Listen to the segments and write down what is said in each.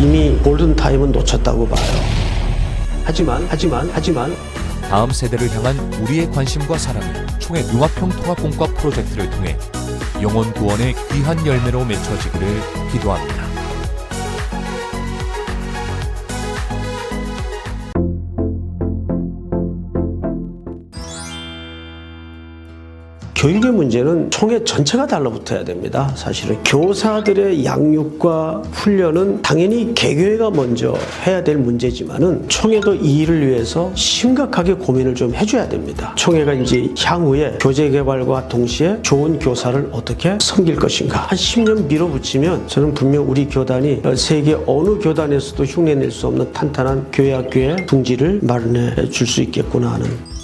이미 골든타임은 놓쳤다고 봐요. 하지만 다음 세대를 향한 우리의 관심과 사랑은 총회 융합형통합공과 프로젝트를 통해 영혼 구원의 귀한 열매로 맺혀지기를 기도합니다. 교육의 문제는 총회 전체가 달라붙어야 됩니다. 사실은 교사들의 양육과 훈련은 당연히 개교회가 먼저 해야 될 문제지만은 총회도 이 일을 위해서 심각하게 고민을 좀 해줘야 됩니다. 총회가 이제 향후에 교재 개발과 동시에 좋은 교사를 어떻게 섬길 것인가. 한 10년 밀어붙이면 저는 분명 우리 교단이 세계 어느 교단에서도 흉내낼 수 없는 탄탄한 교회학교의 둥지를 마련해 줄 수 있겠구나 하는.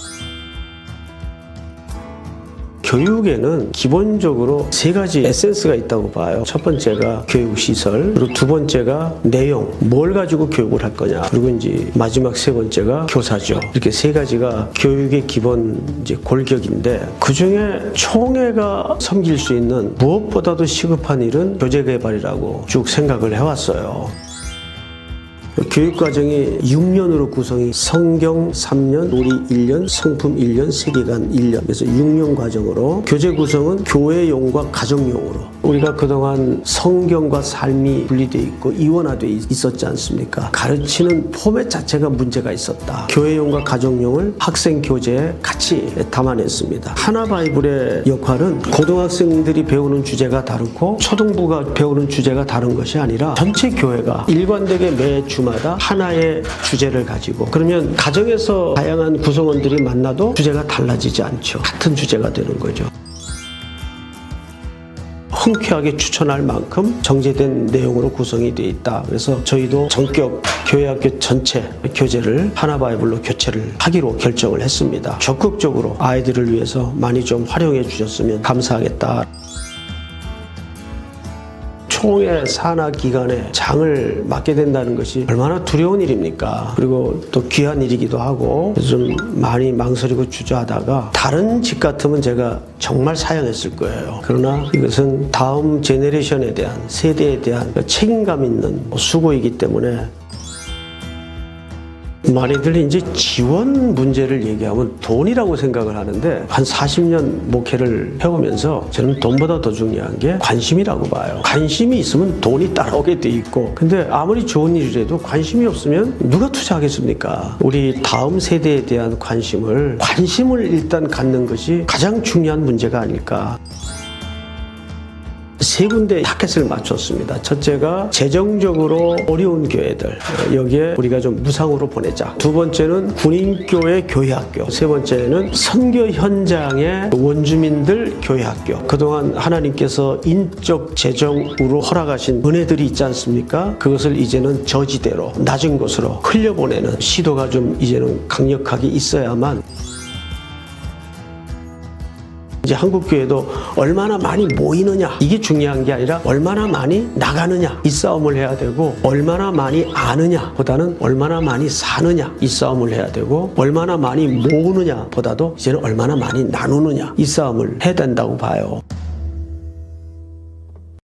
교육에는 기본적으로 세 가지 에센스가 있다고 봐요. 첫 번째가 교육시설, 그리고 두 번째가 내용, 뭘 가지고 교육을 할 거냐, 그리고 이제 마지막 세 번째가 교사죠. 이렇게 세 가지가 교육의 기본 이제 골격인데, 그 중에 총회가 섬길 수 있는 무엇보다도 시급한 일은 교재 개발이라고 쭉 생각을 해왔어요. 교육과정이 6년으로 구성이 성경 3년, 놀이 1년, 성품 1년, 세계관 1년. 그래서 6년 과정으로 교재 구성은 교회용과 가정용으로. 우리가 그동안 성경과 삶이 분리되어 있고 이원화되어 있었지 않습니까? 가르치는 포맷 자체가 문제가 있었다. 교회용과 가정용을 학생 교재에 같이 담아냈습니다. 하나 바이블의 역할은 고등학생들이 배우는 주제가 다르고 초등부가 배우는 주제가 다른 것이 아니라 전체 교회가 일관되게 매 주마다 하나의 주제를 가지고, 그러면 가정에서 다양한 구성원들이 만나도 주제가 달라지지 않죠. 같은 주제가 되는 거죠. 흔쾌하게 추천할 만큼 정제된 내용으로 구성이 되어 있다. 그래서 저희도 전격 교회학교 전체 교재를 하나 바이블로 교체를 하기로 결정을 했습니다. 적극적으로 아이들을 위해서 많이 좀 활용해 주셨으면 감사하겠다. 총회 산하 기관에 장을 맡게 된다는 것이 얼마나 두려운 일입니까? 그리고 또 귀한 일이기도 하고, 좀 많이 망설이고 주저하다가 다른 직 같으면 제가 정말 사양했을 거예요. 그러나 이것은 다음 제네레이션에 대한, 세대에 대한 책임감 있는 수고이기 때문에. 많이들 이제 지원 문제를 얘기하면 돈이라고 생각을 하는데, 한 40년 목회를 해오면서 저는 돈보다 더 중요한 게 관심이라고 봐요. 관심이 있으면 돈이 따라오게 돼 있고, 근데 아무리 좋은 일이라도 관심이 없으면 누가 투자하겠습니까? 우리 다음 세대에 대한 관심을 일단 갖는 것이 가장 중요한 문제가 아닐까. 세 군데 타겟을 맞췄습니다. 첫째가 재정적으로 어려운 교회들, 여기에 우리가 좀 무상으로 보내자. 두 번째는 군인교회 교회학교. 세 번째는 선교 현장의 원주민들 교회학교. 그동안 하나님께서 인적 재정으로 허락하신 은혜들이 있지 않습니까? 그것을 이제는 저지대로, 낮은 곳으로 흘려보내는 시도가 좀 이제는 강력하게 있어야만, 이제 한국교회도 얼마나 많이 모이느냐, 이게 중요한 게 아니라 얼마나 많이 나가느냐, 이 싸움을 해야 되고, 얼마나 많이 아느냐 보다는 얼마나 많이 사느냐, 이 싸움을 해야 되고, 얼마나 많이 모으느냐 보다도 이제는 얼마나 많이 나누느냐, 이 싸움을 해야 된다고 봐요.